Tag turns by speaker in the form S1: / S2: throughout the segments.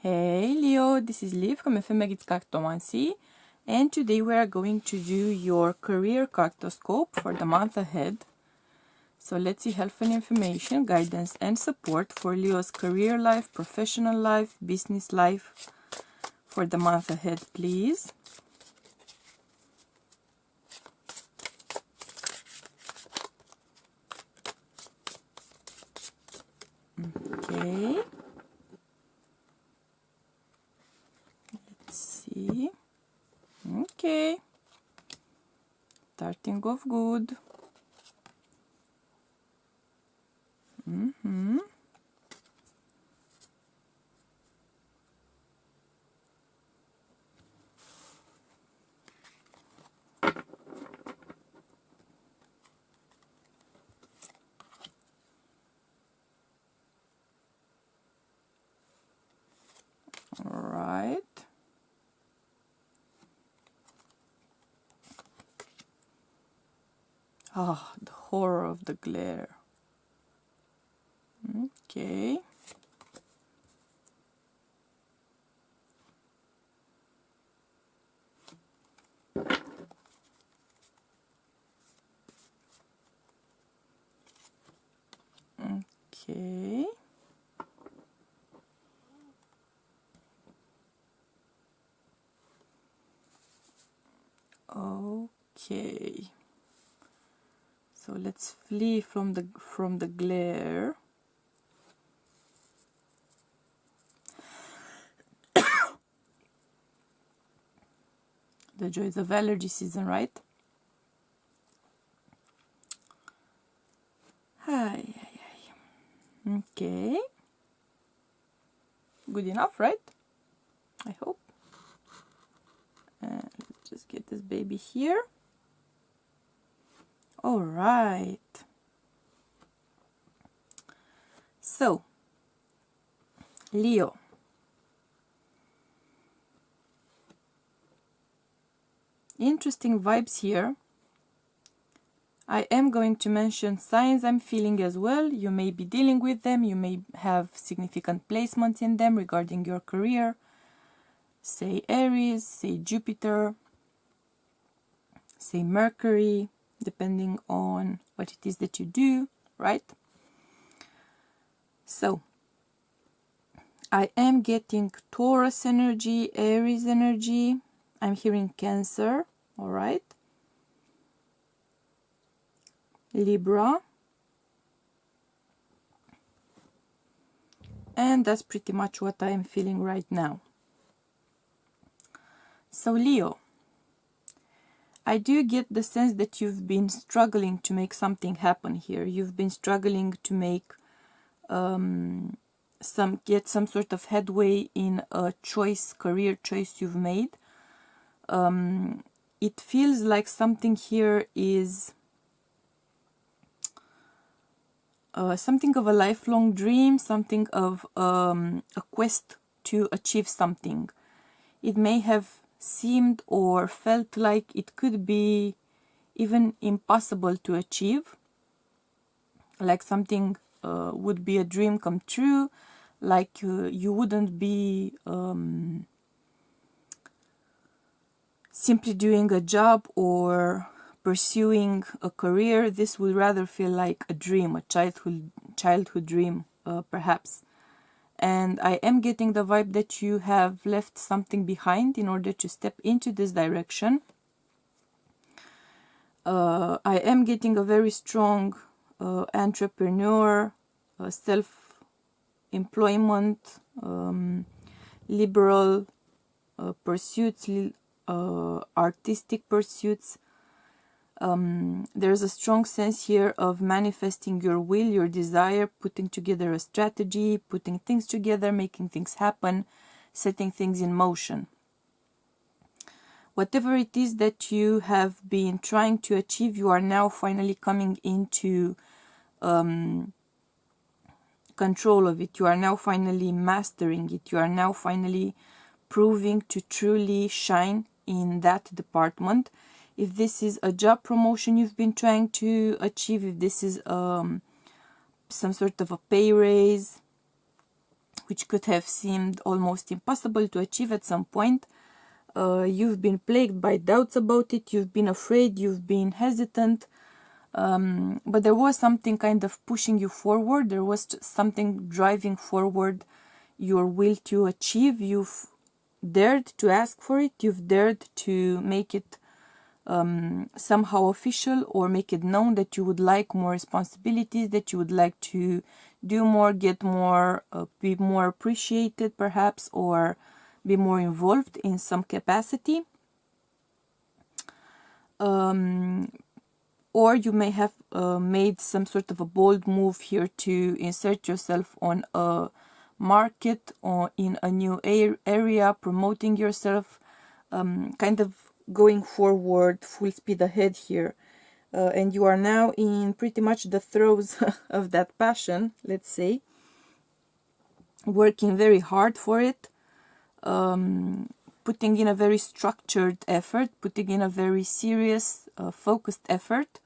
S1: Hey Leo, this is Liv from Ephemeris Cartomancy, and today we are going to do your career cartoscope for the month ahead. So let's see helpful information, guidance and support for Leo's career life, professional life, business life for the month ahead, please. Okay. Let's see. Okay. Starting off good. Alright. Ah, the horror of the glare. Okay. Okay. Okay. So let's flee from the glare. The joys of allergy season, right? Hi. Okay. Good enough, right? I hope. Let's just get this baby here. All right. So, Leo. Interesting vibes here. I am going to mention signs I'm feeling as well. You may be dealing with them. You may have significant placements in them regarding your career. Say Aries, say Jupiter, say Mercury, depending on what it is that you do, right? So, I am getting Taurus energy, Aries energy. I'm hearing Cancer, all right? Libra. And that's pretty much what I am feeling right now. So Leo, I do get the sense that you've been struggling to make something happen here. You've been struggling to make get some sort of headway in a career choice you've made. It feels like something here is something of a lifelong dream, something of a quest to achieve something. It may have seemed or felt like it could be even impossible to achieve, like something would be a dream come true, like you wouldn't be simply doing a job or pursuing a career. This would rather feel like a dream, a childhood dream, perhaps. And I am getting the vibe that you have left something behind in order to step into this direction. I am getting a very strong entrepreneur, self-employment, liberal pursuits, artistic pursuits. There's a strong sense here of manifesting your will, your desire, putting together a strategy, putting things together, making things happen, setting things in motion. Whatever it is that you have been trying to achieve, you are now finally coming into control of it. You are now finally mastering it. You are now finally proving to truly shine in that department. If this is a job promotion you've been trying to achieve, if this is some sort of a pay raise, which could have seemed almost impossible to achieve at some point. You've been plagued by doubts about it, you've been afraid, you've been hesitant, but there was something kind of pushing you forward. There was something driving forward your will to achieve. You've dared to ask for it, you've dared to make it somehow official, or make it known that you would like more responsibilities, that you would like to do more, get more, be more appreciated perhaps, or be more involved in some capacity. Or you may have made some sort of a bold move here to insert yourself on a market or in a new area, promoting yourself, kind of going forward full speed ahead here. And you are now in pretty much the throes of that passion, let's say, working very hard for it, putting in a very structured effort, putting in a very serious, focused effort,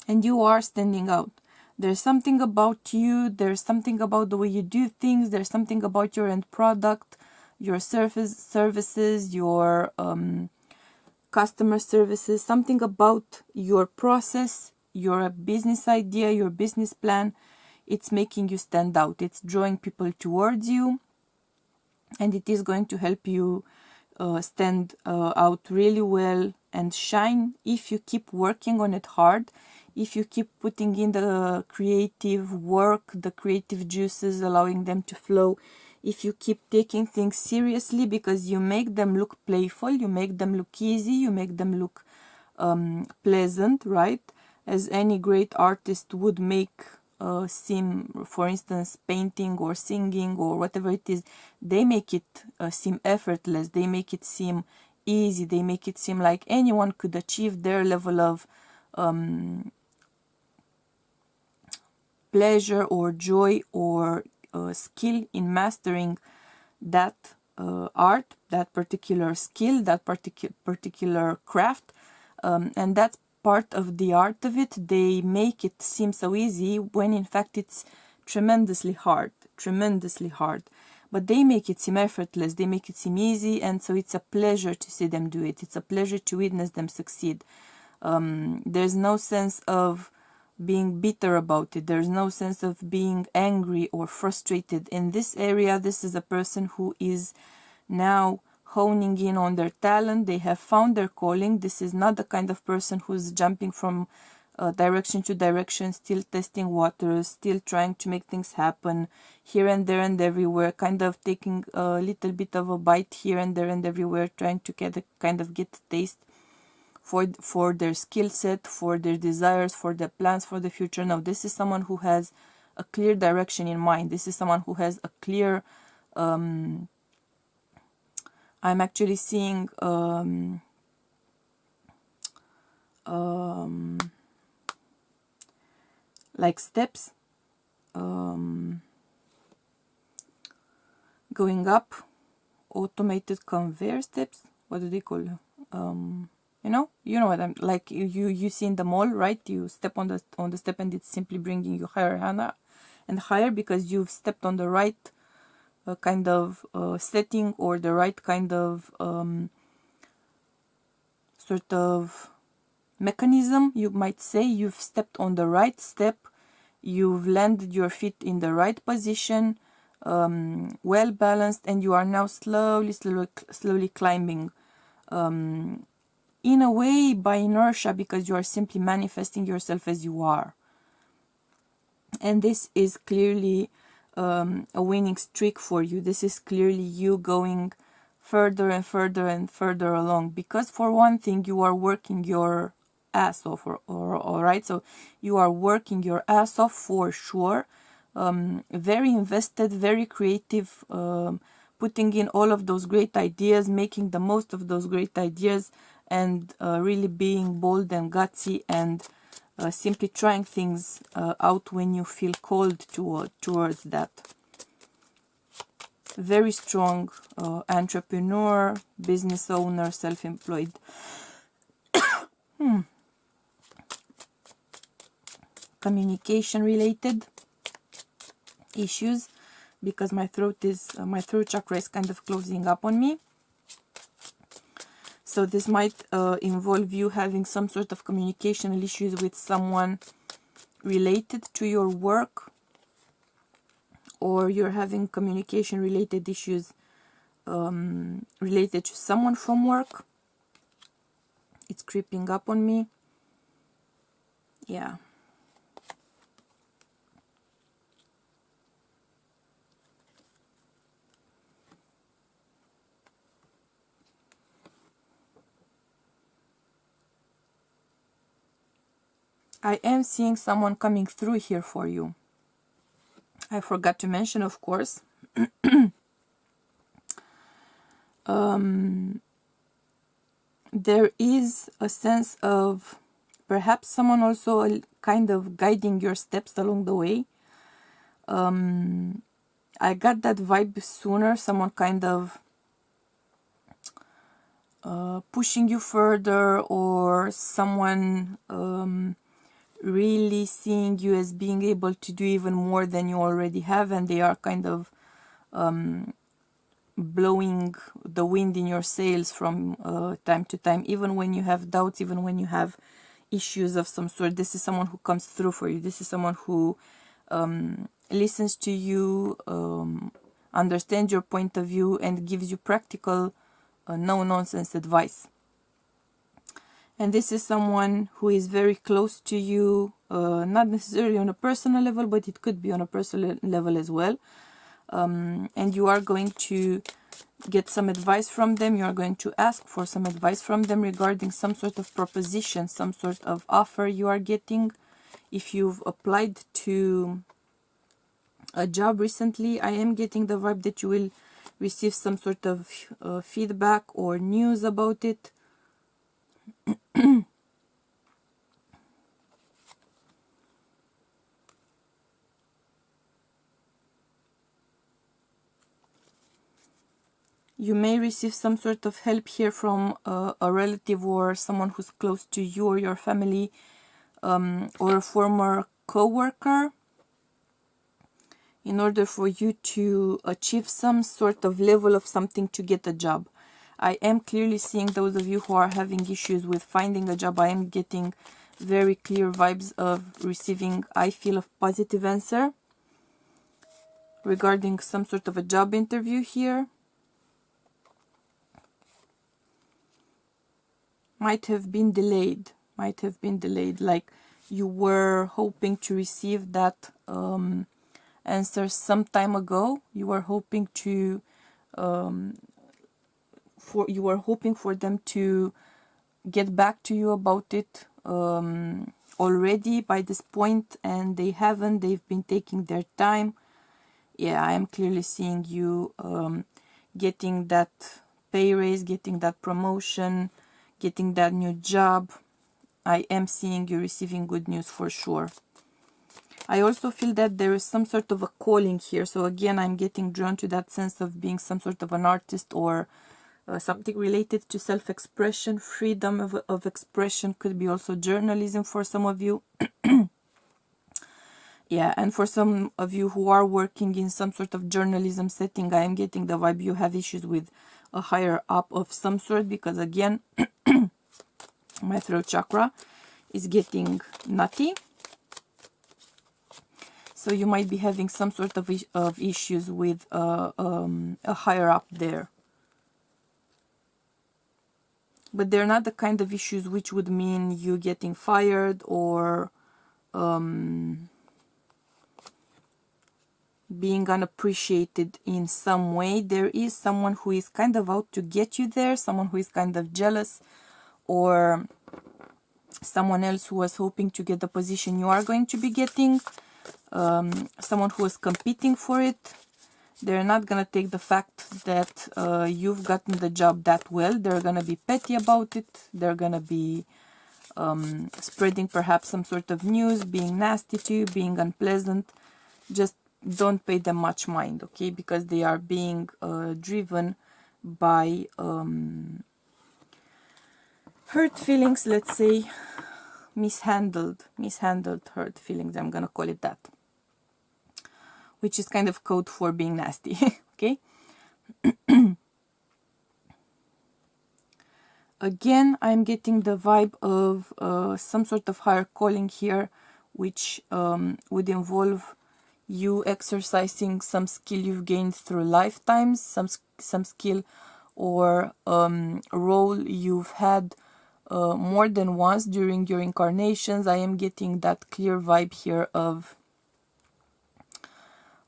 S1: and you are standing out. There's something about you, there's something about the way you do things, there's something about your end product, your services, your customer services, something about your process, your business idea, your business plan. It's making you stand out, it's drawing people towards you, and it is going to help you stand out really well and shine if you keep working on it hard, if you keep putting in the creative work, the creative juices, allowing them to flow, if you keep taking things seriously, because you make them look playful, you make them look easy, you make them look pleasant, right? As any great artist would make seem, for instance, painting or singing or whatever it is, they make it seem effortless, they make it seem easy, they make it seem like anyone could achieve their level of pleasure or joy or skill in mastering that art, that particular skill, that particular craft, and that's part of the art of it. They make it seem so easy when in fact it's tremendously hard, but they make it seem effortless, they make it seem easy, and so it's a pleasure to see them do it, it's a pleasure to witness them succeed. There's no sense of being bitter about it, there's no sense of being angry or frustrated. In this area, this is a person who is now honing in on their talent, they have found their calling. This is not the kind of person who's jumping from direction to direction, still testing waters, still trying to make things happen here and there and everywhere, kind of taking a little bit of a bite here and there and everywhere, trying to get a taste for their skill set, for their desires, for their plans for the future. No, this is someone who has a clear direction in mind. This is someone who has a clear I'm actually seeing like steps going up, automated conveyor steps. What do they call you know what I'm like, you see in the mall, right? You step on the step and it's simply bringing you higher and higher because you've stepped on the right kind of setting, or the right kind of sort of mechanism, you might say. You've stepped on the right step, you've landed your feet in the right position, well balanced, and you are now slowly climbing, in a way by inertia, because you are simply manifesting yourself as you are. And this is clearly a winning streak for you. This is clearly you going further and further and further along, because for one thing, you are working your ass off, all right? So you are working your ass off for sure, very invested, very creative, putting in all of those great ideas, making the most of those great ideas, and really being bold and gutsy, and simply trying things out when you feel called towards that. Very strong entrepreneur, business owner, self-employed. Communication related issues, because my throat chakra is kind of closing up on me. So this might involve you having some sort of communicational issues with someone related to your work, or you're having communication related issues related to someone from work. It's creeping up on me. Yeah. I am seeing someone coming through here for you. I forgot to mention, of course, there is a sense of perhaps someone also kind of guiding your steps along the way. I got that vibe sooner, someone kind of pushing you further, or someone really seeing you as being able to do even more than you already have, and they are kind of blowing the wind in your sails from time to time, even when you have doubts, even when you have issues of some sort. This is someone who comes through for you. This is someone who listens to you, understands your point of view, and gives you practical, no-nonsense advice. And this is someone who is very close to you, not necessarily on a personal level, but it could be on a personal level as well. And you are going to get some advice from them. You are going to ask for some advice from them regarding some sort of proposition, some sort of offer you are getting. If you've applied to a job recently, I am getting the vibe that you will receive some sort of feedback or news about it. You may receive some sort of help here from a relative or someone who's close to you or your family, or a former co-worker, in order for you to achieve some sort of level of something to get a job. I am clearly seeing those of you who are having issues with finding a job. I am getting very clear vibes of receiving, I feel, a positive answer regarding some sort of a job interview here. Might have been delayed, like you were hoping to receive that answer some time ago. You were hoping to for them to get back to you about it already by this point, and they haven't. They've been taking their time. Yeah, I am clearly seeing you getting that pay raise, getting that promotion, getting that new job. I am seeing you receiving good news for sure. I also feel that there is some sort of a calling here. So again, I'm getting drawn to that sense of being some sort of an artist, or something related to self-expression, freedom of expression. Could be also journalism for some of you. Yeah, and for some of you who are working in some sort of journalism setting, I am getting the vibe you have issues with a higher up of some sort, because again, my throat chakra is getting nutty. So you might be having some sort of issues with a higher up there. But they're not the kind of issues which would mean you getting fired or being unappreciated in some way. There is someone who is kind of out to get you there, someone who is kind of jealous, or someone else who was hoping to get the position you are going to be getting, someone who was competing for it. They're not going to take the fact that you've gotten the job that well. They're going to be petty about it. They're going to be spreading perhaps some sort of news, being nasty to you, being unpleasant. Just don't pay them much mind, okay? Because they are being driven by hurt feelings, let's say, mishandled hurt feelings. I'm gonna call it that. which is kind of code for being nasty. Okay. Again, I'm getting the vibe of some sort of higher calling here, which would involve you exercising some skill you've gained through lifetimes, some skill or role you've had more than once during your incarnations. I am getting that clear vibe here of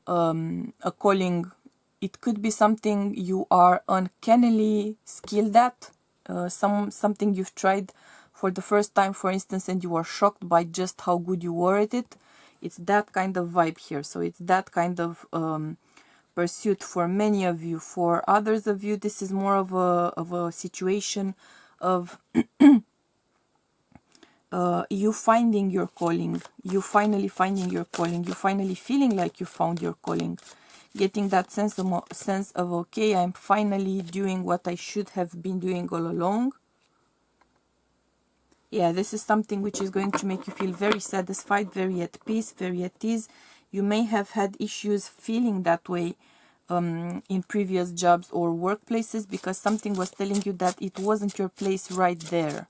S1: a calling. It could be something you are uncannily skilled at, something you've tried for the first time, for instance, and you are shocked by just how good you were at it. It's that kind of vibe here. So it's that kind of pursuit for many of you. For others of you, this is more of a situation of you finding your calling, you finally finding your calling, you finally feeling like you found your calling, getting that sense of okay, I'm finally doing what I should have been doing all along. Yeah, this is something which is going to make you feel very satisfied, very at peace, very at ease. You may have had issues feeling that way in previous jobs or workplaces, because something was telling you that it wasn't your place right there.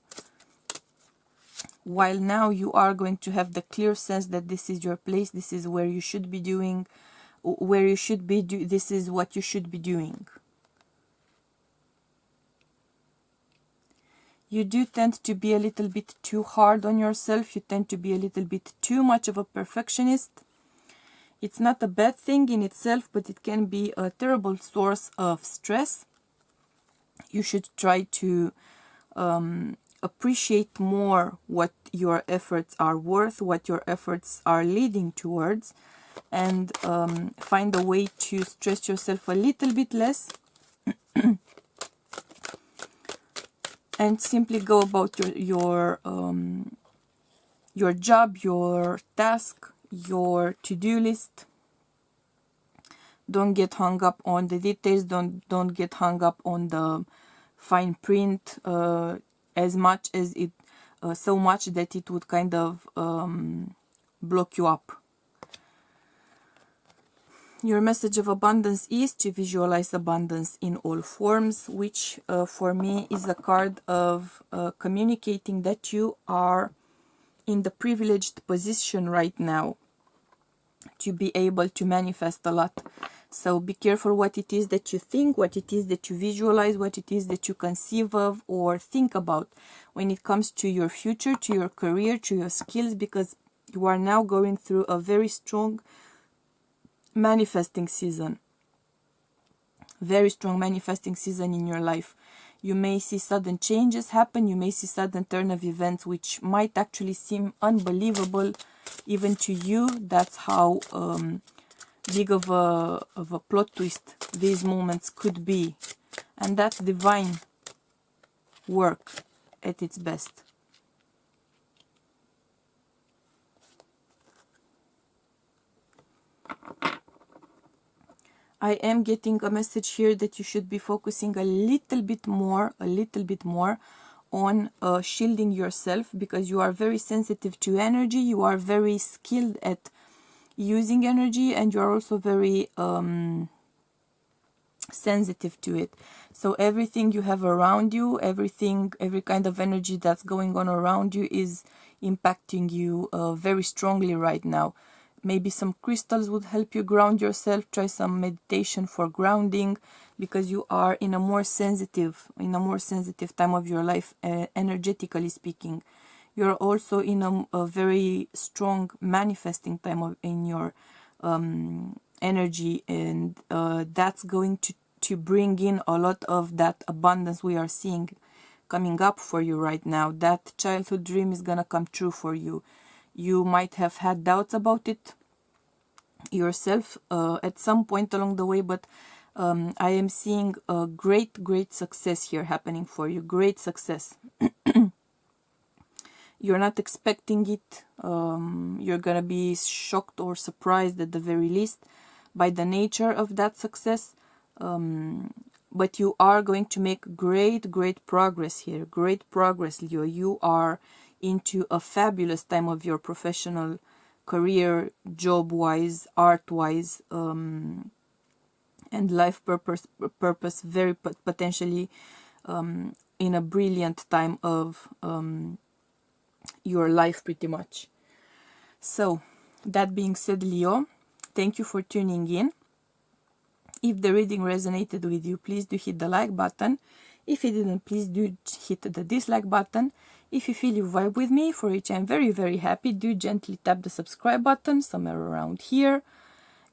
S1: While now you are going to have the clear sense that this is your place, this is where you should be doing, this is what you should be doing. You do tend to be a little bit too hard on yourself. You tend to be a little bit too much of a perfectionist. It's not a bad thing in itself, but it can be a terrible source of stress. You should try to appreciate more what your efforts are worth, what your efforts are leading towards, and find a way to stress yourself a little bit less. And simply go about your job, your task, your to-do list. Don't get hung up on the details. Don't get hung up on the fine print as much as it so much that it would kind of block you up. Your message of abundance is to visualize abundance in all forms, which for me is a card of communicating that you are in the privileged position right now to be able to manifest a lot. So be careful what it is that you think, what it is that you visualize, what it is that you conceive of or think about when it comes to your future, to your career, to your skills, because you are now going through a very strong manifesting season, very strong manifesting season in your life. You may see sudden changes happen, you may see sudden turn of events which might actually seem unbelievable even to you. That's how big of a plot twist these moments could be, and that's divine work at its best. I am getting a message here that you should be focusing a little bit more on shielding yourself, because you are very sensitive to energy, you are very skilled at using energy, and you are also very sensitive to it. So everything you have around you, every kind of energy that's going on around you is impacting you very strongly right now. Maybe some crystals would help you ground yourself. Try some meditation for grounding, because you are in a more sensitive time of your life, energetically speaking. You're also in a very strong manifesting time in your energy, and that's going to bring in a lot of that abundance we are seeing coming up for you right now. That childhood dream is gonna come true for you. You might have had doubts about it yourself at some point along the way, but I am seeing a great success here happening for you. Great success. You're not expecting it. You're gonna be shocked or surprised at the very least by the nature of that success. But you are going to make great progress here. Great progress, Leo. You are into a fabulous time of your professional career, job-wise, art-wise, and life purpose very potentially in a brilliant time of your life, pretty much. So that being said, Leo, thank you for tuning in. If the reading resonated with you, please do hit the like button. If it didn't, please do hit the dislike button. If you feel you vibe with me, for which I'm very, very happy, do gently tap the subscribe button somewhere around here.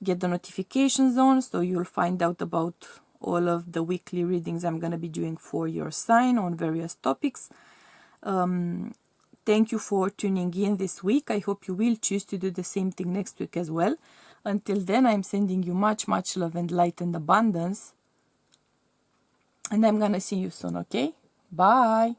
S1: Get the notifications on so you'll find out about all of the weekly readings I'm going to be doing for your sign on various topics. Thank you for tuning in this week. I hope you will choose to do the same thing next week as well. Until then, I'm sending you much, much love and light and abundance. And I'm gonna see you soon, okay? Bye!